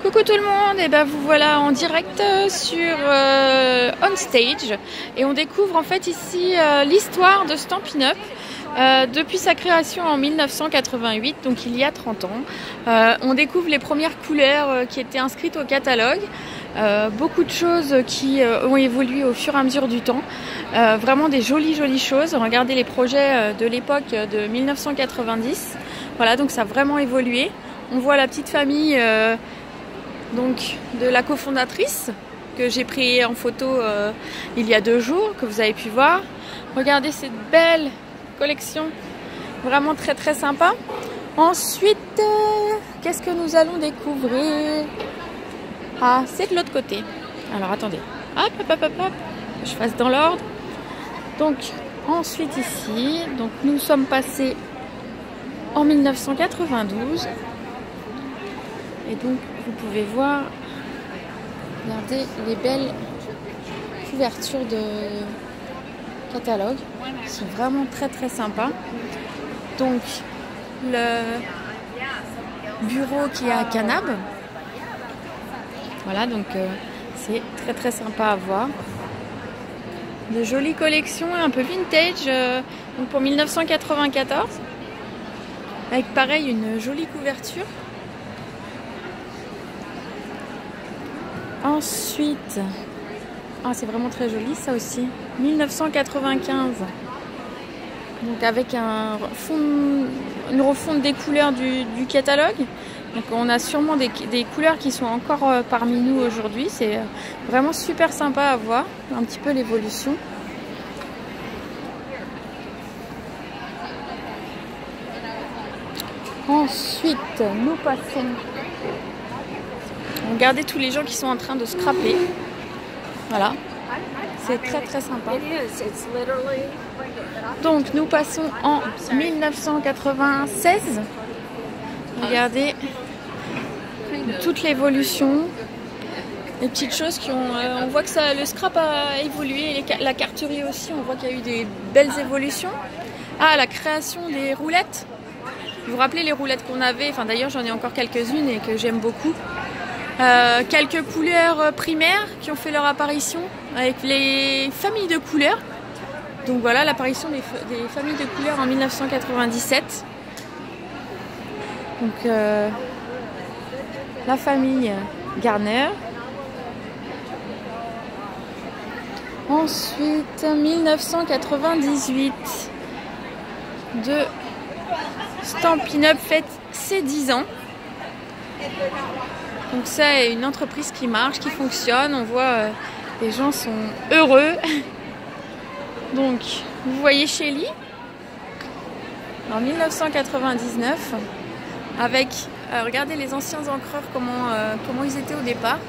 Coucou tout le monde, et ben vous voilà en direct sur On Stage et on découvre en fait ici l'histoire de Stampin' Up depuis sa création en 1988, donc il y a 30 ans. On découvre les premières couleurs qui étaient inscrites au catalogue, beaucoup de choses qui ont évolué au fur et à mesure du temps, vraiment des jolies choses. Regardez les projets de l'époque de 1990, voilà, donc ça a vraiment évolué. On voit la petite famille donc de la cofondatrice que j'ai pris en photo il y a 2 jours, que vous avez pu voir. Regardez cette belle collection, vraiment très sympa. Ensuite, qu'est-ce que nous allons découvrir? Ah, c'est de l'autre côté. Alors attendez, hop, je fasse dans l'ordre. Donc ensuite ici, donc nous sommes passés en 1992. Et donc vous pouvez voir, regardez les belles couvertures de catalogue, qui sont vraiment très sympas. Donc le bureau qui est à Canab, voilà, donc c'est très sympa à voir. De jolies collections, un peu vintage, donc pour 1994, avec pareil une jolie couverture. Ensuite, c'est vraiment très joli ça aussi, 1995, donc avec une refonte des couleurs du catalogue. Donc on a sûrement des couleurs qui sont encore parmi nous aujourd'hui, c'est vraiment super sympa à voir, un petit peu l'évolution. Ensuite, nous passons. Regardez tous les gens qui sont en train de scraper. Voilà, c'est très sympa. Donc nous passons en 1996. Regardez toute l'évolution, les petites choses qui ont. On voit que le scrap a évolué, la carterie aussi. On voit qu'il y a eu des belles évolutions. Ah, la création des roulettes. Vous vous rappelez les roulettes qu'on avait? Enfin d'ailleurs j'en ai encore quelques-unes et que j'aime beaucoup. Quelques couleurs primaires qui ont fait leur apparition avec les familles de couleurs. Donc voilà l'apparition des familles de couleurs en 1997. Donc la famille Garner. Ensuite 1998 de Stampin' Up fête ses 10 ans. Donc c'est une entreprise qui marche, qui fonctionne. On voit les gens sont heureux. Donc vous voyez Shelly en 1999 avec regardez les anciens encreurs comment ils étaient au départ.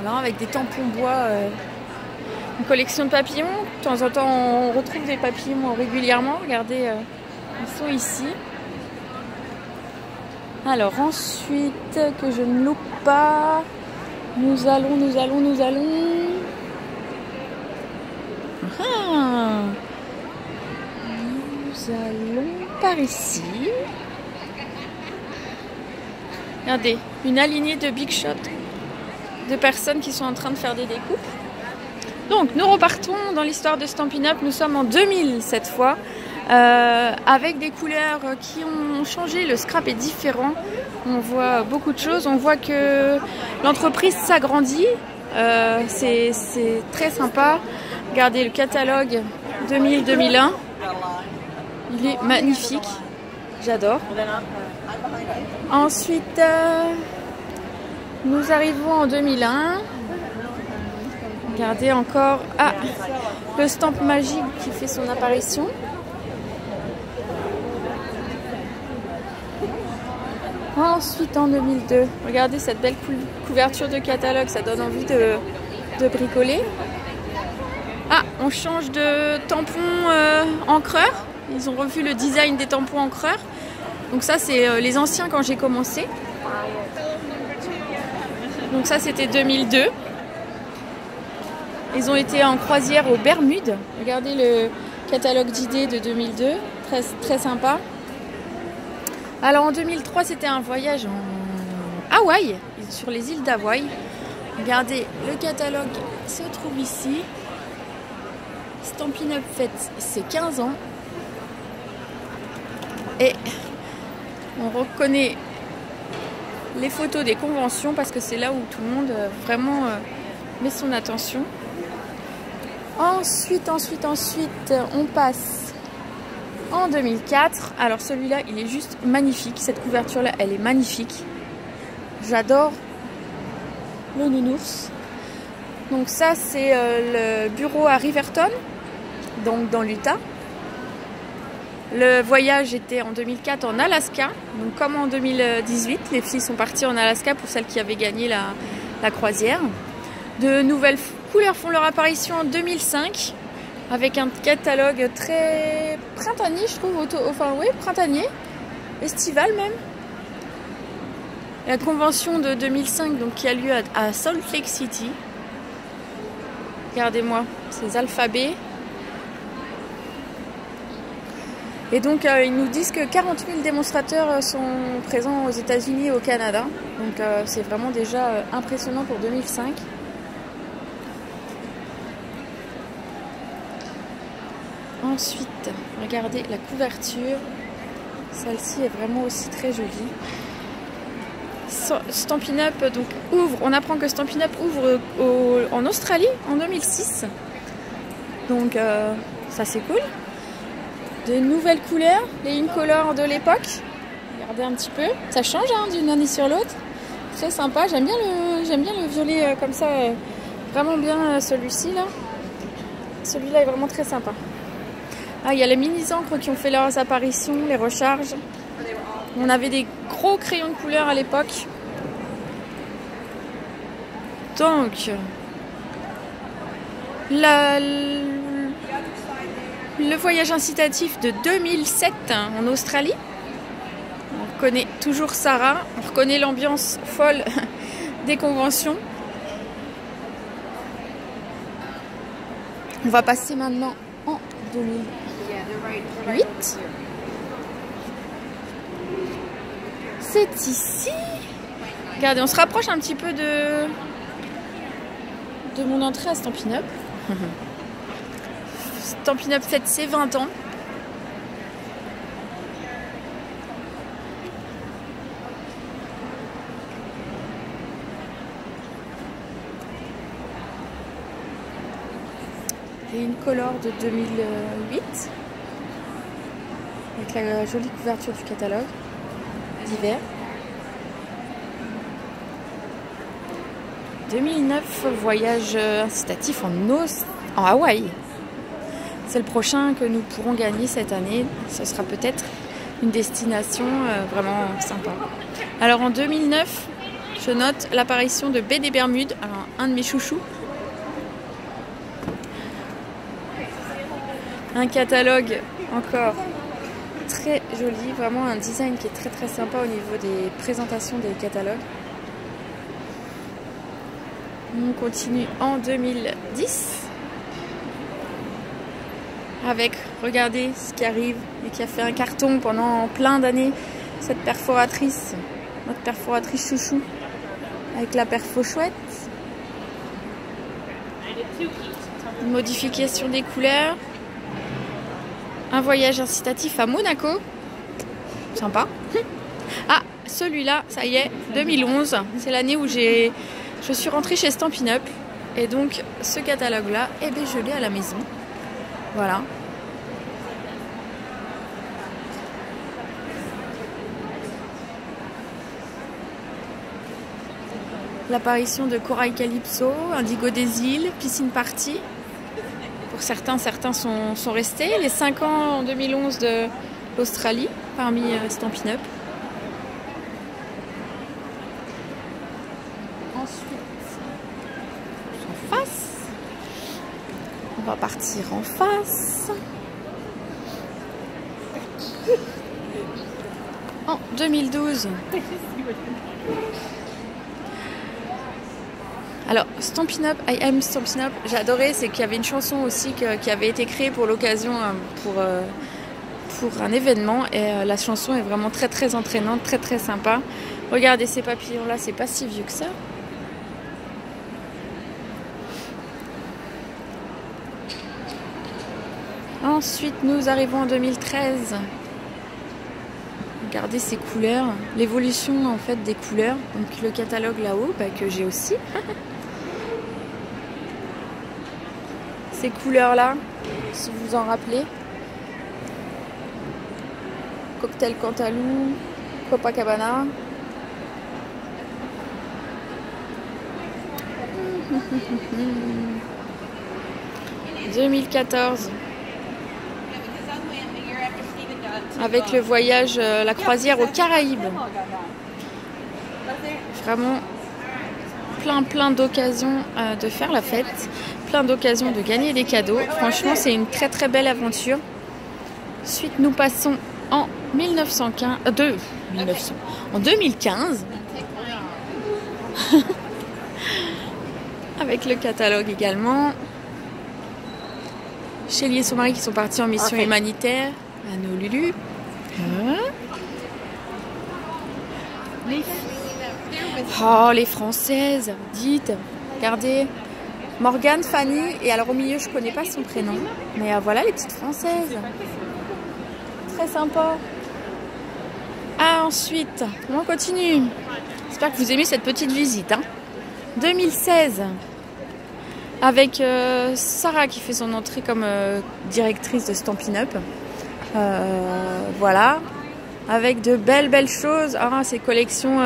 Voilà, avec des tampons bois, une collection de papillons. De temps en temps on retrouve des papillons régulièrement. Regardez, ils sont ici. Alors ensuite, que je ne loupe pas, nous allons par ici. Regardez, une alignée de big shot de personnes qui sont en train de faire des découpes. Donc nous repartons dans l'histoire de Stampin' Up, nous sommes en 2000 cette fois. Avec des couleurs qui ont changé, le scrap est différent, on voit beaucoup de choses, on voit que l'entreprise s'agrandit, c'est très sympa. Regardez le catalogue 2000-2001, il est magnifique, j'adore. Ensuite nous arrivons en 2001, regardez encore le stamp magique qui fait son apparition. Ensuite en 2002, regardez cette belle couverture de catalogue, ça donne envie de bricoler. On change de tampon encreur, ils ont revu le design des tampons encreurs. Donc ça c'est les anciens quand j'ai commencé. Donc ça c'était 2002. Ils ont été en croisière aux Bermudes. Regardez le catalogue d'idées de 2002, très sympa. Alors en 2003 c'était un voyage en Hawaï, sur les îles d'Hawaï. Regardez, le catalogue se trouve ici. Stampin' Up fête ses 15 ans. Et on reconnaît les photos des conventions parce que c'est là où tout le monde vraiment met son attention. Ensuite, on passe en 2004. Alors celui-là, il est juste magnifique. Cette couverture-là, elle est magnifique. J'adore le nounours. Donc ça, c'est le bureau à Riverton, donc dans l'Utah. Le voyage était en 2004 en Alaska. Donc comme en 2018, les filles sont parties en Alaska pour celles qui avaient gagné la croisière. De nouvelles couleurs font leur apparition en 2005 avec un catalogue très printanier, je trouve. Enfin oui, printanier, estival même. La convention de 2005 donc, qui a lieu à Salt Lake City. Regardez-moi ces alphabets. Et donc ils nous disent que 40 000 démonstrateurs sont présents aux États-Unis et au Canada. Donc c'est vraiment déjà impressionnant pour 2005. Ensuite, regardez la couverture. Celle-ci est vraiment aussi très jolie. Stampin' Up donc ouvre. On apprend que Stampin' Up ouvre en Australie en 2006. Donc ça c'est cool. De nouvelles couleurs, les Incolor de l'époque. Regardez un petit peu. Ça change hein, d'une année sur l'autre. Très sympa. J'aime bien le violet comme ça. Vraiment bien celui-ci là. Celui-là est vraiment très sympa. Ah, il y a les mini-encres qui ont fait leurs apparitions, les recharges. On avait des gros crayons de couleur à l'époque. Donc, le voyage incitatif de 2007 en Australie. On reconnaît toujours Sarah. On reconnaît l'ambiance folle des conventions. On va passer maintenant en 2008. C'est ici. Regardez, on se rapproche un petit peu de mon entrée à Stampin' Up. Stampin' Up fête ses 20 ans. Et une color de 2008 avec la jolie couverture du catalogue d'hiver. 2009, voyage incitatif en Hawaï. C'est le prochain que nous pourrons gagner cette année. Ce sera peut-être une destination vraiment sympa. Alors en 2009, je note l'apparition de Baie des Bermudes, alors un de mes chouchous. Un catalogue encore très joli, vraiment un design qui est très très sympa au niveau des présentations des catalogues. On continue en 2010 avec, regardez ce qui arrive et qui a fait un carton pendant plein d'années, cette perforatrice, notre perforatrice chouchou avec la perfo chouette. Une modification des couleurs. Un voyage incitatif à Monaco. Sympa. Ah, celui-là, ça y est, 2011. C'est l'année où je suis rentrée chez Stampin' Up. Et donc, ce catalogue-là, eh bien, je l'ai à la maison. Voilà. L'apparition de Corail Calypso, Indigo des îles, Piscine Party. Pour certains sont restés. Les 5 ans en 2011 de l'Australie, parmi Stampin' Up. Ensuite, en face. On va partir en face. En 2012. Alors, Stampin' Up, I Am Stampin' Up, j'ai adoré, c'est qu'il y avait une chanson aussi qui avait été créée pour l'occasion, pour un événement. Et la chanson est vraiment très très entraînante, très très sympa. Regardez ces papillons-là, c'est pas si vieux que ça. Ensuite, nous arrivons en 2013. Regardez ces couleurs, l'évolution en fait des couleurs. Donc le catalogue là-haut, que j'ai aussi. Ces couleurs-là, si vous vous en rappelez. Cocktail Cantalou, Copacabana. « 2014 » avec le voyage, la croisière aux Caraïbes. Vraiment plein d'occasions de faire la fête, plein d'occasions de gagner des cadeaux. Franchement, c'est une très belle aventure. Ensuite, nous passons en 2015 avec le catalogue également. Chélie et son mari qui sont partis en mission humanitaire à Honolulu. Oh, les Françaises, dites, regardez, Morgane, Fanny, et alors au milieu je connais pas son prénom, mais voilà les petites Françaises, très sympa. Ah, ensuite, on continue. J'espère que vous aimez cette petite visite. 2016, avec Sarah qui fait son entrée comme directrice de Stampin' Up. Voilà, avec de belles choses. Ah, ces collections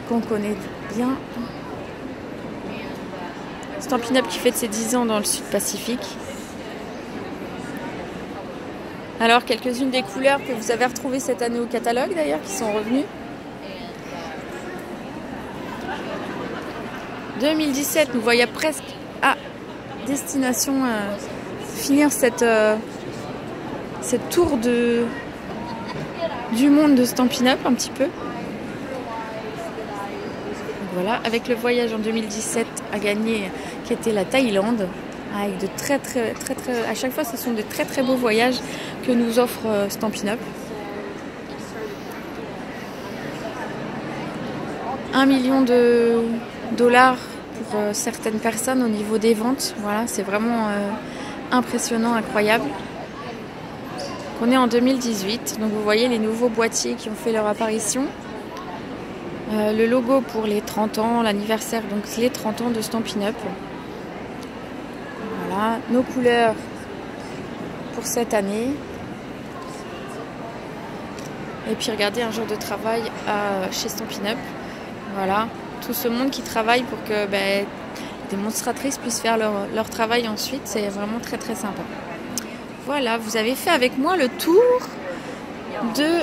qu'on connaît bien. Stampin' Up qui fête ses 10 ans dans le Sud Pacifique. Alors, quelques-unes des couleurs que vous avez retrouvées cette année au catalogue d'ailleurs, qui sont revenues. 2017, nous voyons presque à destination finir cette tour du monde de Stampin' Up un petit peu. Voilà, avec le voyage en 2017 à gagner qui était la Thaïlande, avec de très à chaque fois ce sont de très beaux voyages que nous offre Stampin' Up. 1 million de dollars pour certaines personnes au niveau des ventes. Voilà, c'est vraiment impressionnant, incroyable. On est en 2018, donc vous voyez les nouveaux boîtiers qui ont fait leur apparition. Le logo pour les 30 ans, l'anniversaire, donc les 30 ans de Stampin' Up. Voilà, nos couleurs pour cette année. Et puis regardez un jour de travail chez Stampin' Up. Voilà, tout ce monde qui travaille pour que des démonstratrices puissent faire leur travail ensuite. C'est vraiment très sympa. Voilà, vous avez fait avec moi le tour de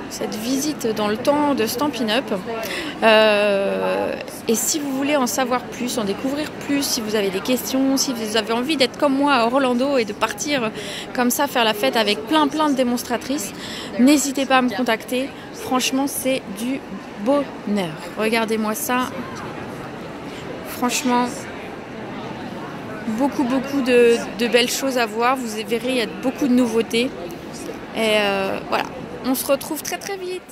cette visite dans le temps de Stampin' Up. Et si vous voulez en savoir plus, en découvrir plus, si vous avez des questions, si vous avez envie d'être comme moi à Orlando et de partir comme ça faire la fête avec plein de démonstratrices, n'hésitez pas à me contacter. Franchement, c'est du bonheur. Regardez-moi ça. Franchement, beaucoup de belles choses à voir. Vous verrez, il y a beaucoup de nouveautés. Et voilà, on se retrouve très vite.